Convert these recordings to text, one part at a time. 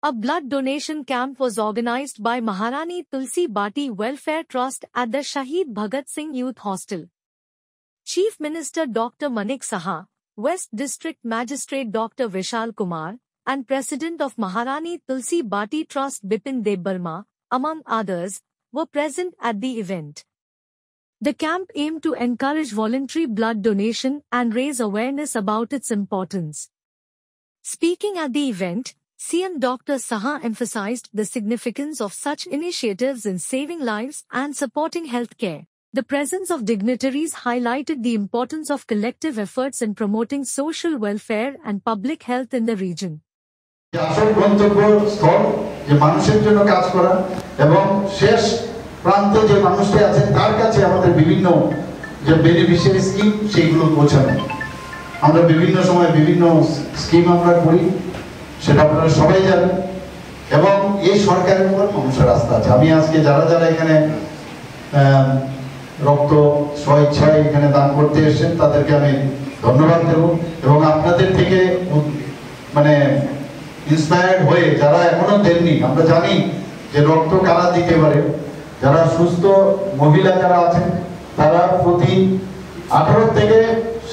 A blood donation camp was organized by Maharani Tulsi Bati Welfare Trust at the Shahid Bhagat Singh Youth Hostel. Chief Minister Dr. Manik Saha, West District Magistrate Dr. Vishal Kumar, and President of Maharani Tulsi Bati Trust Bipin Debbarma, among others, were present at the event. The camp aimed to encourage voluntary blood donation and raise awareness about its importance. Speaking at the event, CM Dr. Saha emphasized the significance of such initiatives in saving lives and supporting healthcare. The presence of dignitaries highlighted the importance of collective efforts in promoting social welfare and public health in the region. আসল গন্তব্যস্থল যে মানুষের জন্য কাজ করা এবং শেষ প্রান্তে যে মানুষটি আছেন তার কাছে আমাদের বিভিন্ন যে বেনিফিশিয়ারি স্কিম সেগুলো পৌঁছানো। আমরা বিভিন্ন সময় বিভিন্ন স্কিম আমরা করি, সেটা আপনারা সবাই জানেন, এবং এই সরকারের উপর মানুষের আস্থা আছে। আমি আজকে যারা যারা এখানে রক্ত স্বেচ্ছায় এখানে দান করতে এসেছেন তাদেরকে আমি ধন্যবাদ দেব, এবং আপনাদের থেকে মানে ইন্সপায়ার্ড হয়ে যারা এখনো দেননি, আমরা জানি যে রক্ত কারা দিতে পারে। যারা সুস্থ মহিলা যারা আছেন তারা প্রতি 18 থেকে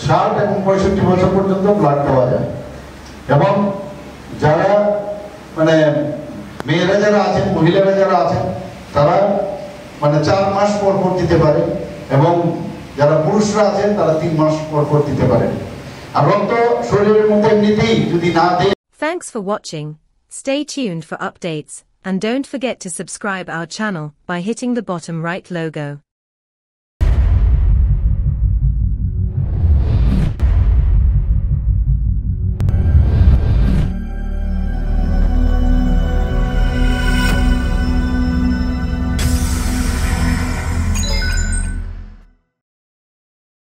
60 এবং 65 বছর পর্যন্ত ব্লাড পাওয়া যায়, এবং যারা মানে মেয়েরা যারা আছেন মহিলারা যারা আছেন তারা মানে 4 মাস পর পর দিতে পারে, এবং যারা পুরুষরা আছেন তারা 3 মাস পর পর দিতে পারে। আর রক্ত শরীরের মধ্যে এমনিতেই যদি না দেয়। Thanks for watching. Stay tuned for updates, and don't forget to subscribe our channel by hitting the bottom right logo.